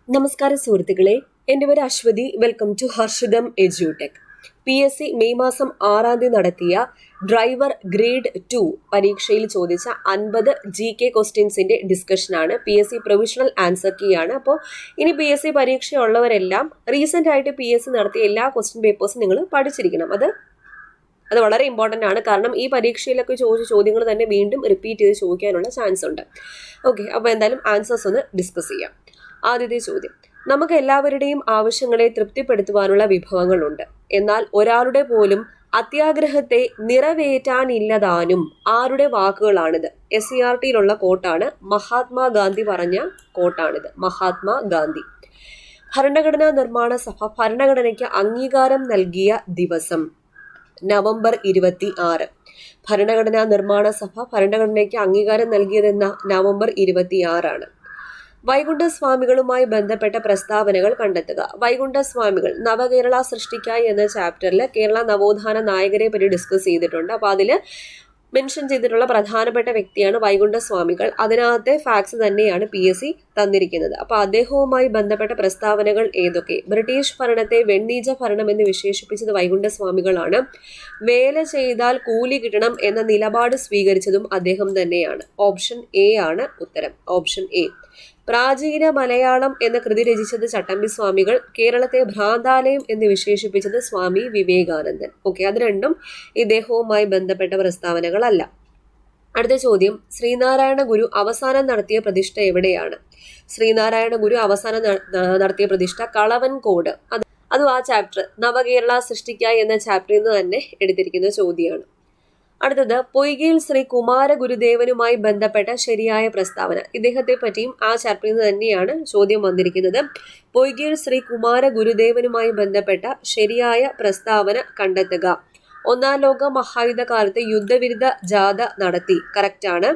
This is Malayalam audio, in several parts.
നമസ്കാരം സുഹൃത്തുക്കളെ, എൻ്റെ പേര് Aswathy. Welcome to Harshitham Edutech. PSC May മാസം 6-ാം തീയതി നടത്തിയ ഡ്രൈവർ ഗ്രേഡ് 2 പരീക്ഷയിൽ ചോദിച്ച 50 GK ക്വസ്റ്റ്യൻസിന്റെ ഡിസ്കഷനാണ്. PSC പ്രൊവിഷണൽ ആൻസർ കീ ആണ്. അപ്പോൾ ഇനി PSC പരീക്ഷയുള്ളവരെല്ലാം റീസെന്റ് ആയിട്ട് PSC നടത്തിയ എല്ലാ ക്വസ്റ്റ്യൻ പേപ്പേഴ്സും നിങ്ങൾ പഠിച്ചിരിക്കണം. അത് വളരെ ഇമ്പോർട്ടൻ്റ് ആണ്. കാരണം ഈ പരീക്ഷയിലൊക്കെ ചോദിച്ച ചോദ്യങ്ങൾ തന്നെ വീണ്ടും റിപ്പീറ്റ് ചെയ്ത് ചോദിക്കാനുള്ള ചാൻസ് ഉണ്ട്. ഓക്കെ, അപ്പോൾ എന്തായാലും ആൻസേഴ്സ് ഒന്ന് ഡിസ്കസ് ചെയ്യാം. ആദ്യത്തെ ചോദ്യം: നമുക്ക് എല്ലാവരുടെയും ആവശ്യങ്ങളെ തൃപ്തിപ്പെടുത്തുവാനുള്ള വിഭവങ്ങളുണ്ട്, എന്നാൽ ഒരാളുടെ പോലും അത്യാഗ്രഹത്തെ നിറവേറ്റാനില്ലതാനും ആരുടെ വാക്കുകളാണിത്? SCERTയിലുള്ള കോട്ടാണ്. മഹാത്മാഗാന്ധി പറഞ്ഞ കോട്ടാണിത്. മഹാത്മാഗാന്ധി. ഭരണഘടനാ നിർമ്മാണ സഭ ഭരണഘടനയ്ക്ക് അംഗീകാരം നൽകിയ ദിവസം നവംബർ 26. ഭരണഘടനാ നിർമ്മാണ സഭ ഭരണഘടനയ്ക്ക് അംഗീകാരം നൽകിയതെന്ന നവംബർ 26 വൈകുണ്ഠസ്വാമികളുമായി ബന്ധപ്പെട്ട പ്രസ്താവനകൾ കണ്ടെത്തുക. വൈകുണ്ഠസ്വാമികൾ നവകേരള സൃഷ്ടിക്കായി എന്ന ചാപ്റ്ററിൽ കേരള നവോത്ഥാന നായകരെ പറ്റി ഡിസ്കസ് ചെയ്തിട്ടുണ്ട്. അപ്പോൾ അതിൽ മെൻഷൻ ചെയ്തിട്ടുള്ള പ്രധാനപ്പെട്ട വ്യക്തിയാണ് വൈകുണ്ഠസ്വാമികൾ. അതിനകത്തെ ഫാക്ട്സ് തന്നെയാണ് PSC തന്നിരിക്കുന്നത്. അപ്പോൾ അദ്ദേഹവുമായി ബന്ധപ്പെട്ട പ്രസ്താവനകൾ ഏതൊക്കെ? ബ്രിട്ടീഷ് ഭരണത്തെ വെണ്ണീച്ച ഭരണം എന്ന് വിശേഷിപ്പിച്ചത് വൈകുണ്ഠസ്വാമികളാണ്. വേല ചെയ്താൽ കൂലി കിട്ടണം എന്ന നിലപാട് സ്വീകരിച്ചതും അദ്ദേഹം തന്നെയാണ്. ഓപ്ഷൻ A ആണ് ഉത്തരം. Option A. പ്രാചീന മലയാളം എന്ന കൃതി രചിച്ചത് ചട്ടമ്പി സ്വാമികൾ. കേരളത്തെ ഭ്രാന്താലയം എന്ന് വിശേഷിപ്പിച്ചത് സ്വാമി വിവേകാനന്ദൻ. ഓക്കെ, അത് രണ്ടും ഇദ്ദേഹവുമായി ബന്ധപ്പെട്ട പ്രസ്താവനകളല്ല. അടുത്ത ചോദ്യം: ശ്രീനാരായണ ഗുരു അവസാനം നടത്തിയ പ്രതിഷ്ഠ എവിടെയാണ്? ശ്രീനാരായണ ഗുരു അവസാനം നടത്തിയ പ്രതിഷ്ഠ കളവൻകോട്. അതും ആ ചാപ്റ്റർ നവകേരള സൃഷ്ടിക്കായി എന്ന ചാപ്റ്ററിൽ നിന്ന് തന്നെ എടുത്തിരിക്കുന്ന ചോദ്യമാണ്. അടുത്തത്: പൊയ്കയിൽ ശ്രീ കുമാര ഗുരുദേവനുമായി ബന്ധപ്പെട്ട ശരിയായ പ്രസ്താവന. ഇദ്ദേഹത്തെ പറ്റിയും ആ ചാപ്റ്ററിൽ നിന്ന് തന്നെയാണ് ചോദ്യം വന്നിരിക്കുന്നത്. പൊയ്കയിൽ ശ്രീ കുമാര ഗുരുദേവനുമായി ബന്ധപ്പെട്ട ശരിയായ പ്രസ്താവന കണ്ടെത്തുക. ഒന്നാം ലോക മഹായുദ്ധകാലത്ത് യുദ്ധവിരുദ്ധ ജാഥ നടത്തി. കറക്റ്റ് ആണ്.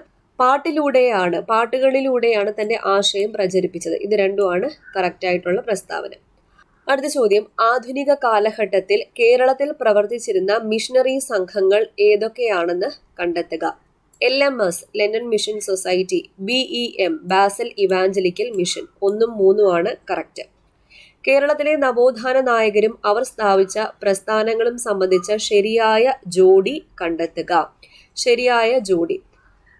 പാട്ടുകളിലൂടെയാണ് തന്റെ ആശയം പ്രചരിപ്പിച്ചത്. ഇത് രണ്ടുമാണ് കറക്റ്റ് ആയിട്ടുള്ള പ്രസ്താവന. അടുത്ത ചോദ്യം: ആധുനിക കാലഘട്ടത്തിൽ കേരളത്തിൽ പ്രവർത്തിച്ചിരുന്ന മിഷണറി സംഘങ്ങൾ ഏതൊക്കെയാണെന്ന് കണ്ടെത്തുക. LMS London mission society, BEM Basel evangelical mission. 1ഉം 3ഉം ആണ് കറക്റ്റ്. കേരളത്തിലെ നവോത്ഥാന നായകരും അവർ സ്ഥാപിച്ച പ്രസ്ഥാനങ്ങളും സംബന്ധിച്ച ശരിയായ ജോഡി കണ്ടെത്തുക. ശരിയായ ജോഡി: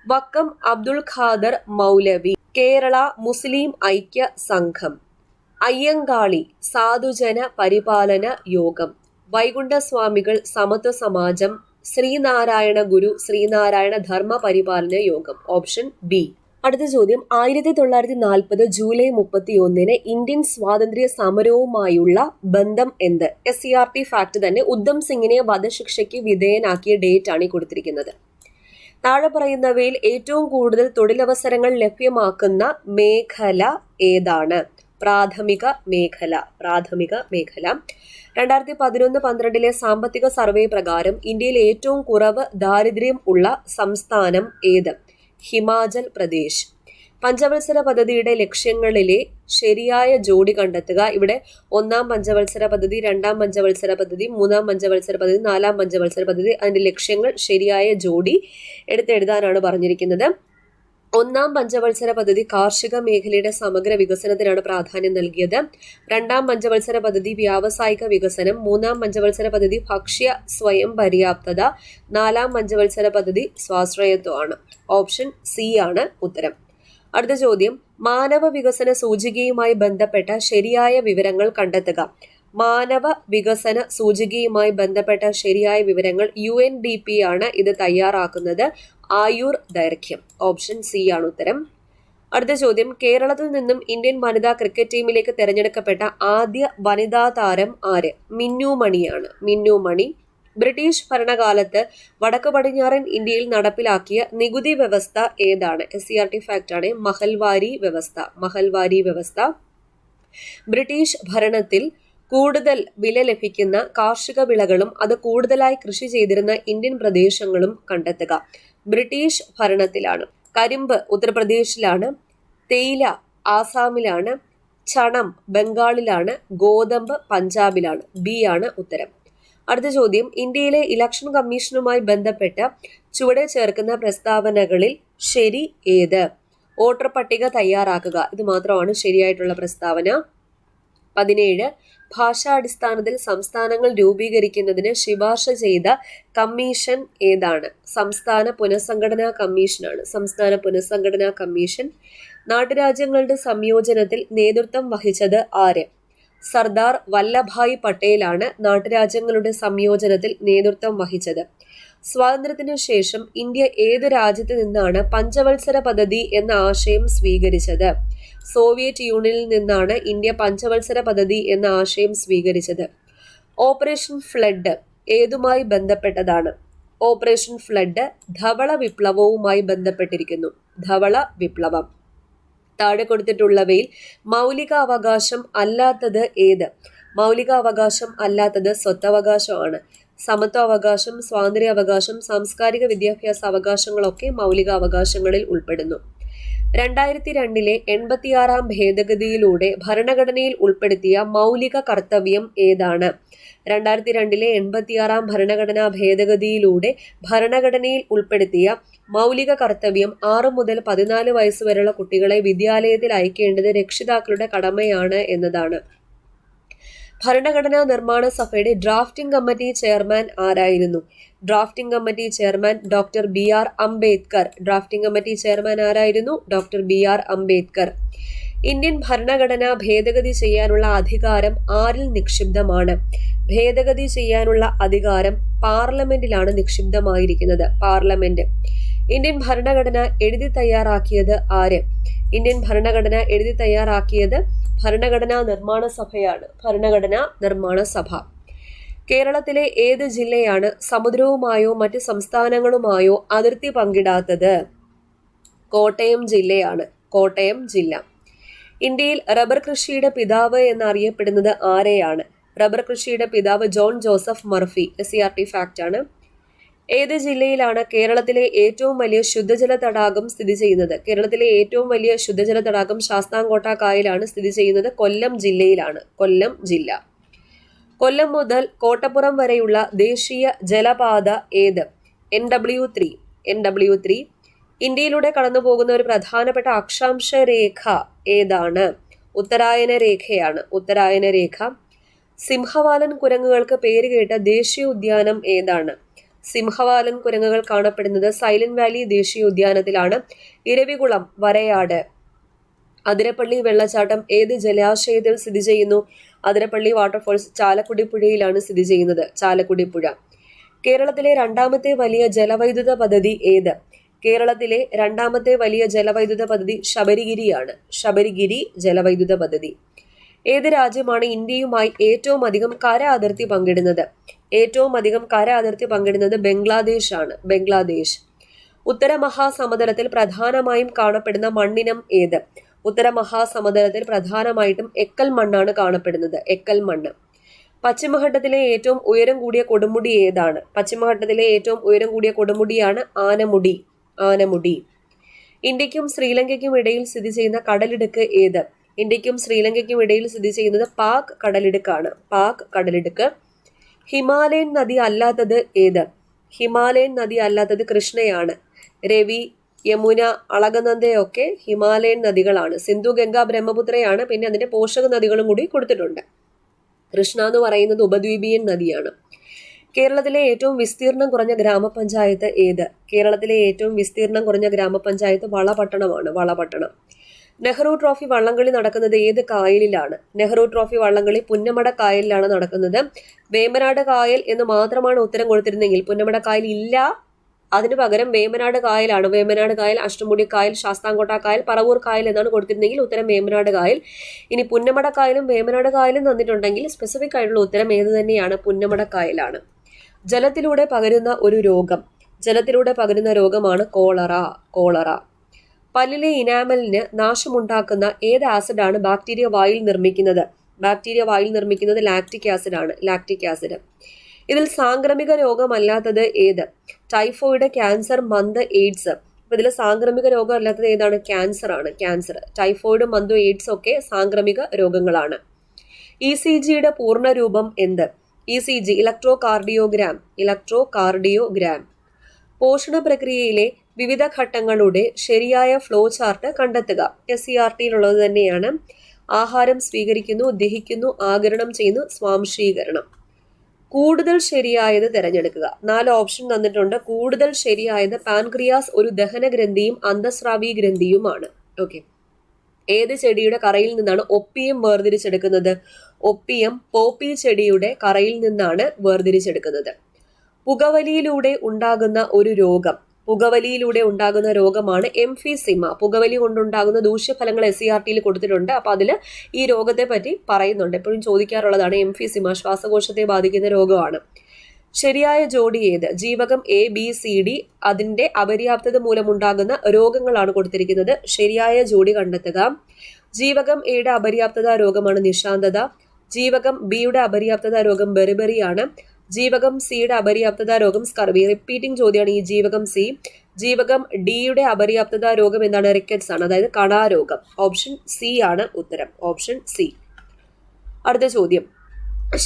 വക്കം അബ്ദുൾ ഖാദർ മൗലവി, കേരള മുസ്ലിം ഐക്യ സംഘം, അയ്യങ്കാളി സാധുജന പരിപാലന യോഗം, വൈകുണ്ഠസ്വാമികൾ സമത്വ സമാജം, ശ്രീനാരായണ ഗുരു ശ്രീനാരായണ ധർമ്മ പരിപാലന യോഗം. Option B. അടുത്ത ചോദ്യം: 1940 ജൂലൈ 31 ഇന്ത്യൻ സ്വാതന്ത്ര്യ സമരവുമായുള്ള ബന്ധം എന്ത്? SCERT ഫാക്ട് തന്നെ. ഉദ്ധം സിംഗിനെ വധശിക്ഷയ്ക്ക് വിധേയനാക്കിയ ഡേറ്റ് ആണ് ഈ കൊടുത്തിരിക്കുന്നത്. താഴെ പറയുന്നവയിൽ ഏറ്റവും കൂടുതൽ തൊഴിലവസരങ്ങൾ ലഭ്യമാക്കുന്ന മേഖല ഏതാണ്? പ്രാഥമിക മേഖല. 2011-12 സാമ്പത്തിക സർവേ പ്രകാരം ഇന്ത്യയിൽ ഏറ്റവും കുറവ് ദാരിദ്ര്യം ഉള്ള സംസ്ഥാനം ഏത്? ഹിമാചൽ പ്രദേശ്. പഞ്ചവത്സര പദ്ധതിയുടെ ലക്ഷ്യങ്ങളിലെ ശരിയായ ജോഡി കണ്ടെത്തുക. ഇവിടെ 1ാം പഞ്ചവത്സര പദ്ധതി, 2ാം പഞ്ചവത്സര പദ്ധതി, 3ാം പഞ്ചവത്സര പദ്ധതി, 4ാം പഞ്ചവത്സര പദ്ധതി. അതിന്റെ ലക്ഷ്യങ്ങൾ ശരിയായ ജോഡി എടുത്തെഴുതാനാണ് പറഞ്ഞിരിക്കുന്നത്. 1ാം പഞ്ചവത്സര പദ്ധതി കാർഷിക മേഖലയുടെ സമഗ്ര വികസനത്തിനാണ് പ്രാധാന്യം നൽകിയത്. 2ാം പഞ്ചവത്സര പദ്ധതി വ്യാവസായിക വികസനം. 3ാം പഞ്ചവത്സര പദ്ധതി ഭക്ഷ്യ സ്വയം പര്യാപ്തത. 4ാം പഞ്ചവത്സര പദ്ധതി സ്വാശ്രയത്വമാണ്. ഓപ്ഷൻ C ആണ് ഉത്തരം. അടുത്ത ചോദ്യം: മാനവ വികസന സൂചികയുമായി ബന്ധപ്പെട്ട ശരിയായ വിവരങ്ങൾ കണ്ടെത്തുക. മാനവ വികസന സൂചികയുമായി ബന്ധപ്പെട്ട ശരിയായ വിവരങ്ങൾ UNDP ആണ് ഇത് തയ്യാറാക്കുന്നത്. ആയുർ ദൈർഘ്യം. ഓപ്ഷൻ C ആണ് ഉത്തരം. അടുത്ത ചോദ്യം: കേരളത്തിൽ നിന്നും ഇന്ത്യൻ വനിതാ ക്രിക്കറ്റ് ടീമിലേക്ക് തെരഞ്ഞെടുക്കപ്പെട്ട ആദ്യ വനിതാ താരം ആര്? മിന്നു മണിയാണ്. മിന്നു മണി. ബ്രിട്ടീഷ് ഭരണകാലത്ത് വടക്കു പടിഞ്ഞാറൻ ഇന്ത്യയിൽ നടപ്പിലാക്കിയ നികുതി വ്യവസ്ഥ ഏതാണ്? SCERT ഫാക്ട് ആണ്. മഹൽവാരി വ്യവസ്ഥ. ബ്രിട്ടീഷ് ഭരണത്തിൽ കൂടുതൽ വില ലഭിക്കുന്ന കാർഷിക വിളകളും അത് കൂടുതലായി കൃഷി ചെയ്തിരുന്ന ഇന്ത്യൻ പ്രദേശങ്ങളും കണ്ടെത്തുക. ബ്രിട്ടീഷ് ഭരണത്തിലാണ്. കരിമ്പ് ഉത്തർപ്രദേശിലാണ്, തേയില ആസാമിലാണ്, ചണം ബംഗാളിലാണ്, ഗോതമ്പ് പഞ്ചാബിലാണ്. B ആണ് ഉത്തരം. അടുത്ത ചോദ്യം: ഇന്ത്യയിലെ ഇലക്ഷൻ കമ്മീഷനുമായി ബന്ധപ്പെട്ട് ചുവടെ ചേർക്കുന്ന പ്രസ്താവനകളിൽ ശരി ഏത്? വോട്ടർ പട്ടിക തയ്യാറാക്കുക. ഇത് മാത്രമാണ് ശരിയായിട്ടുള്ള പ്രസ്താവന. 17 ഭാഷാടിസ്ഥാനത്തിൽ സംസ്ഥാനങ്ങൾ രൂപീകരിക്കുന്നതിന് ശുപാർശ ചെയ്ത കമ്മീഷൻ ഏതാണ്? സംസ്ഥാന പുനഃസംഘടനാ കമ്മീഷനാണ്. സംസ്ഥാന പുനഃസംഘടനാ കമ്മീഷൻ. നാട്ടുരാജ്യങ്ങളുടെ സംയോജനത്തിൽ നേതൃത്വം വഹിച്ചത് ആര്? സർദാർ വല്ലഭായ് പട്ടേലാണ് നാട്ടുരാജ്യങ്ങളുടെ സംയോജനത്തിൽ നേതൃത്വം വഹിച്ചത്. സ്വാതന്ത്ര്യത്തിനു ശേഷം ഇന്ത്യ ഏത് രാജ്യത്ത് നിന്നാണ് പഞ്ചവത്സര പദ്ധതി എന്ന ആശയം സ്വീകരിച്ചത്? സോവിയറ്റ് യൂണിയനിൽ നിന്നാണ് ഇന്ത്യ പഞ്ചവത്സര പദ്ധതി എന്ന ആശയം സ്വീകരിച്ചത്. ഓപ്പറേഷൻ ഫ്ലഡ് ഏതുമായി ബന്ധപ്പെട്ടതാണ്? ഓപ്പറേഷൻ ഫ്ലഡ് ധവള വിപ്ലവവുമായി ബന്ധപ്പെട്ടിരിക്കുന്നു. ധവള വിപ്ലവം. താഴെ കൊടുത്തിട്ടുള്ളവയിൽ മൗലികാവകാശം അല്ലാത്തത് ഏത്? മൗലികാവകാശം അല്ലാത്തത് സ്വത്തവകാശമാണ്. സമത്വാവകാശം, സ്വാതന്ത്ര്യാവകാശം, സാംസ്കാരിക വിദ്യാഭ്യാസ അവകാശങ്ങളൊക്കെ മൗലികാവകാശങ്ങളിൽ ഉൾപ്പെടുന്നു. 2002 86 ഭേദഗതിയിലൂടെ ഭരണഘടനയിൽ ഉൾപ്പെടുത്തിയ മൗലിക കർത്തവ്യം ഏതാണ്? 2002 86 ഭരണഘടനാ ഭേദഗതിയിലൂടെ ഭരണഘടനയിൽ ഉൾപ്പെടുത്തിയ മൗലിക കർത്തവ്യം 6 മുതൽ 14 വയസ്സ് വരെയുള്ള കുട്ടികളെ വിദ്യാലയത്തിൽ അയക്കേണ്ടത് രക്ഷിതാക്കളുടെ കടമയാണ് എന്നതാണ്. ഭരണഘടനാ നിർമ്മാണ സഭയുടെ ഡ്രാഫ്റ്റിംഗ് കമ്മിറ്റി ചെയർമാൻ ആരായിരുന്നു? Drafting committee chairman doctor BR Ambedkar. Drafting committee chairman ആരായിരുന്നു? Doctor BR Ambedkar. ഇന്ത്യൻ ഭരണഘടന ഭേദഗതി ചെയ്യാനുള്ള അധികാരം ആരിൽ നിക്ഷിപ്തമാണ്? ഭേദഗതി ചെയ്യാനുള്ള അധികാരം പാർലമെന്റിലാണ് നിക്ഷിപ്തമായിരിക്കുന്നത്. പാർലമെന്റ്. ഇന്ത്യൻ ഭരണഘടന എഴുതി തയ്യാറാക്കിയത് ആര്? ഇന്ത്യൻ ഭരണഘടന എഴുതി തയ്യാറാക്കിയത് ഭരണഘടനാ നിർമ്മാണ സഭയാണ്. ഭരണഘടനാ നിർമ്മാണ സഭ. കേരളത്തിലെ ഏത് ജില്ലയാണ് സമുദ്രവുമായോ മറ്റ് സംസ്ഥാനങ്ങളുമായോ അതിർത്തി പങ്കിടാത്തത്? കോട്ടയം ജില്ലയാണ്. കോട്ടയം ജില്ല. ഇന്ത്യയിൽ റബ്ബർ കൃഷിയുടെ പിതാവ് എന്നറിയപ്പെടുന്നത് ആരെയാണ്? റബ്ബർ കൃഷിയുടെ പിതാവ് John Joseph Murphy. SCERT fact ആണ്. ഏത് ജില്ലയിലാണ് കേരളത്തിലെ ഏറ്റവും വലിയ ശുദ്ധജല തടാകം സ്ഥിതി ചെയ്യുന്നത്? കേരളത്തിലെ ഏറ്റവും വലിയ ശുദ്ധജല തടാകം ശാസ്താംകോട്ട കായലാണ് സ്ഥിതി ചെയ്യുന്നത്. കൊല്ലം ജില്ലയിലാണ്. കൊല്ലം ജില്ല. കൊല്ലം മുതൽ കോട്ടപ്പുറം വരെയുള്ള ദേശീയ ജലപാത ഏത്? NW3. NW3. ഇന്ത്യയിലൂടെ കടന്നുപോകുന്ന ഒരു പ്രധാനപ്പെട്ട അക്ഷാംശ രേഖ ഏതാണ്? ഉത്തരായന രേഖയാണ്. ഉത്തരായന രേഖ. സിംഹവാലൻ കുരങ്ങുകൾക്ക് പേരുകേട്ട ദേശീയ ഉദ്യാനം ഏതാണ്? സിംഹവാലൻ കുരങ്ങുകൾ കാണപ്പെടുന്നത് സൈലന്റ് വാലി ദേശീയ ഉദ്യാനത്തിലാണ്. ഇരവികുളം, വരയാട്. അതിരപ്പള്ളി വെള്ളച്ചാട്ടം ഏത് ജലാശയത്തിൽ സ്ഥിതി ചെയ്യുന്നു? അതിരപ്പള്ളി വാട്ടർഫോൾസ് ചാലക്കുടി പുഴയിലാണ് സ്ഥിതി ചെയ്യുന്നത്. ചാലക്കുടി പുഴ. കേരളത്തിലെ രണ്ടാമത്തെ വലിയ ജലവൈദ്യുത പദ്ധതി ഏത്? കേരളത്തിലെ രണ്ടാമത്തെ വലിയ ജലവൈദ്യുത പദ്ധതി ശബരിഗിരിയാണ്. ശബരിഗിരി ജലവൈദ്യുത പദ്ധതി. ഏത് രാജ്യമാണ് ഇന്ത്യയുമായി ഏറ്റവും അധികം കര അതിർത്തി പങ്കിടുന്നത്? ഏറ്റവും അധികം കര അതിർത്തി പങ്കിടുന്നത് ബംഗ്ലാദേശ് ആണ്. ബംഗ്ലാദേശ്. ഉത്തര മഹാസമതലത്തിൽ പ്രധാനമായും കാണപ്പെടുന്ന മണ്ണിനം ഏത്? ഉത്തര മഹാസമതലത്തിൽ പ്രധാനമായിട്ടും എക്കൽ മണ്ണാണ് കാണപ്പെടുന്നത്. എക്കൽ മണ്ണ്. പശ്ചിമഘട്ടത്തിലെ ഏറ്റവും ഉയരം കൂടിയ കൊടുമുടി ഏതാണ്? പശ്ചിമഘട്ടത്തിലെ ഏറ്റവും ഉയരം കൂടിയ കൊടുമുടിയാണ് ആനമുടി. ആനമുടി. ഇന്ത്യക്കും ശ്രീലങ്കയ്ക്കും ഇടയിൽ സ്ഥിതി ചെയ്യുന്ന കടലിടുക്ക് ഏത്? ഇന്ത്യക്കും ശ്രീലങ്കയ്ക്കും ഇടയിൽ സ്ഥിതി ചെയ്യുന്നത് പാക് കടലിടുക്കാണ്. പാക് കടലിടുക്ക്. ഹിമാലയൻ നദി അല്ലാത്തത് ഏത്? ഹിമാലയൻ നദി അല്ലാത്തത് കൃഷ്ണയാണ്. രവി, യമുന, അളകനന്ദയൊക്കെ ഹിമാലയൻ നദികളാണ്. സിന്ധു, ഗംഗ, ബ്രഹ്മപുത്രയാണ്. പിന്നെ അതിന്റെ പോഷക നദികളും കൂടി കൊടുത്തിട്ടുണ്ട്. കൃഷ്ണ എന്ന് പറയുന്നത് ഉപദ്വീപീയൻ നദിയാണ്. കേരളത്തിലെ ഏറ്റവും വിസ്തീർണം കുറഞ്ഞ ഗ്രാമപഞ്ചായത്ത് ഏത്? കേരളത്തിലെ ഏറ്റവും വിസ്തീർണം കുറഞ്ഞ ഗ്രാമപഞ്ചായത്ത് വളപട്ടണമാണ്. വളപട്ടണം. നെഹ്റു ട്രോഫി വള്ളംകളി നടക്കുന്നത് ഏത് കായലിലാണ്? നെഹ്റു ട്രോഫി വള്ളംകളി പുന്നമട കായലിലാണ് നടക്കുന്നത്. വേമ്പനാട് കായൽ എന്ന് മാത്രമാണ് ഉത്തരം കൊടുത്തിരുന്നെങ്കിൽ പുന്നമട കായൽ ഇല്ല, അതിനു പകരം വേമ്പനാട് കായലാണ്. വേമ്പനാട് കായൽ, അഷ്ടമുടി കായൽ, ശാസ്താംകോട്ട കായൽ, പറവൂർ കായൽ എന്നാണ് കൊടുത്തിരുന്നെങ്കിൽ ഉത്തരം വേമ്പനാട് കായൽ. ഇനി പുന്നമട കായലും വേമ്പനാട് കായലും തന്നിട്ടുണ്ടെങ്കിൽ സ്പെസിഫിക് ആയിട്ടുള്ള ഉത്തരം ഏത് തന്നെയാണ്? പുന്നമട കായലാണ്. ജലത്തിലൂടെ പകരുന്ന ഒരു രോഗം. ജലത്തിലൂടെ പകരുന്ന രോഗമാണ് കോളറ. കോളറ. പല്ലിലെ ഇനാമലിന് നാശമുണ്ടാക്കുന്ന ഏത് ആസിഡാണ് ബാക്ടീരിയ വായിൽ നിർമ്മിക്കുന്നത്? ബാക്ടീരിയ വായിൽ നിർമ്മിക്കുന്നത് ലാക്റ്റിക് ആസിഡ് ആണ്. Lactic acid. ഇതിൽ സാംക്രമിക രോഗമല്ലാത്തത് ഏത്? Typhoid, cancer, month, AIDS. അപ്പൊ ഇതിൽ സാംക്രമിക രോഗം അല്ലാത്തത് ഏതാണ്? ക്യാൻസർ ആണ്. ക്യാൻസർ. ടൈഫോയിഡ്, മന്ത്, എയ്ഡ്സ് ഒക്കെ സാംക്രമിക രോഗങ്ങളാണ്. ECGയുടെ പൂർണ്ണ രൂപം എന്ത്? ECG electro cardiogram. Electro cardiogram. പോഷണ പ്രക്രിയയിലെ വിവിധ ഘട്ടങ്ങളുടെ ശരിയായ ഫ്ലോ ചാർട്ട് കണ്ടെത്തുക. SCERT-യിലുള്ളത് തന്നെയാണ്. ആഹാരം സ്വീകരിക്കുന്നു, ദഹിക്കുന്നു, ആഗിരണം ചെയ്യുന്നു, സ്വാംശീകരണം. കൂടുതൽ ശരിയായത് തിരഞ്ഞെടുക്കുക. 4 ഓപ്ഷൻ തന്നിട്ടുണ്ട്. കൂടുതൽ ശരിയായത് പാൻക്രിയാസ് ഒരു ദഹനഗ്രന്ഥിയും അന്തസ്രാവി ഗ്രന്ഥിയുമാണ്. ഓക്കെ, ഏത് ചെടിയുടെ കറയിൽ നിന്നാണ് ഒപ്പിയം വേർതിരിച്ചെടുക്കുന്നത്? ഒപ്പിയം പോപ്പി ചെടിയുടെ കറയിൽ നിന്നാണ് വേർതിരിച്ചെടുക്കുന്നത്. പുകവലിയിലൂടെ ഉണ്ടാകുന്ന ഒരു രോഗം, പുകവലിയിലൂടെ ഉണ്ടാകുന്ന രോഗമാണ് എംഫിസിമ. പുകവലി കൊണ്ടുണ്ടാകുന്ന ദൂഷ്യഫലങ്ങൾ SCERT-യിൽ കൊടുത്തിട്ടുണ്ട്. അപ്പൊ അതിൽ ഈ രോഗത്തെ പറ്റി പറയുന്നുണ്ട്. എപ്പോഴും ചോദിക്കാറുള്ളതാണ് എംഫിസിമ. ശ്വാസകോശത്തെ ബാധിക്കുന്ന രോഗമാണ്. ശരിയായ ജോഡി ഏത്? ജീവകം ABCD അതിന്റെ അപര്യാപ്തത മൂലമുണ്ടാകുന്ന രോഗങ്ങളാണ് കൊടുത്തിരിക്കുന്നത്. ശരിയായ ജോഡി കണ്ടെത്തുക. ജീവകം എയുടെ അപര്യാപ്തത രോഗമാണ് നിശാന്തത. ജീവകം ബിയുടെ അപര്യാപ്തത രോഗം ബെറിബെറിയാണ്. ജീവകം സിയുടെ അപര്യാപ്തത രോഗം സ്കർവി. റിപ്പീറ്റിംഗ് ചോദ്യമാണ് ഈ ജീവകം സി. ജീവകം ഡിയുടെ അപര്യാപ്തത രോഗം എന്താണ്? റിക്കറ്റ്സ് ആണ്, അതായത് കണാരോഗം. ഓപ്ഷൻ സി ആണ് ഉത്തരം. Option C. അടുത്ത ചോദ്യം,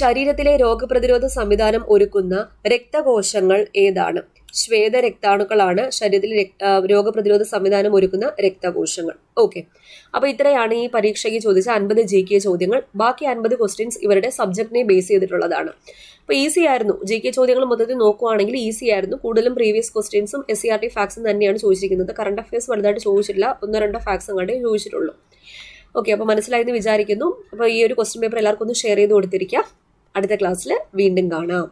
ശരീരത്തിലെ രോഗപ്രതിരോധ സംവിധാനം ഒരുക്കുന്ന രക്തകോശങ്ങൾ ഏതാണ്? ശ്വേതരക്താണുക്കളാണ് ശരീരത്തിലെ രോഗപ്രതിരോധ സംവിധാനം ഒരുക്കുന്ന രക്തകോശങ്ങൾ. ഓക്കെ, അപ്പൊ ഇത്രയാണ് ഈ പരീക്ഷയ്ക്ക് ചോദിച്ച 50 GK ചോദ്യങ്ങൾ. ബാക്കി 50 ക്വസ്റ്റ്യൻസ് ഇവരുടെ സബ്ജക്റ്റിനെ ബേസ് ചെയ്തിട്ടുള്ളതാണ്. അപ്പൊ ഈസി ആയിരുന്നു. GK ചോദ്യങ്ങൾ മൊത്തത്തിൽ നോക്കുവാണെങ്കിൽ ഈസി ആയിരുന്നു. കൂടുതലും പ്രീവിയസ് ക്വസ്റ്റ്യൻസും SCERT ഫാക്സും തന്നെയാണ് ചോദിച്ചിരിക്കുന്നത്. കറണ്ട് അഫയേഴ്സ് വലുതായിട്ട് ചോദിച്ചിട്ടില്ല. 1-2 ഫാക്സും കണ്ടേ ചോദിച്ചിട്ടുള്ളൂ. ഓക്കെ, അപ്പോൾ മനസ്സിലായെന്ന് വിചാരിക്കുന്നു. അപ്പോൾ ഈ ഒരു ക്വസ്റ്റ്യൻ പേപ്പർ എല്ലാവർക്കും ഒന്ന് ഷെയർ ചെയ്ത് കൊടുത്തിരിക്കുക. അടുത്ത ക്ലാസ്സിൽ വീണ്ടും കാണാം.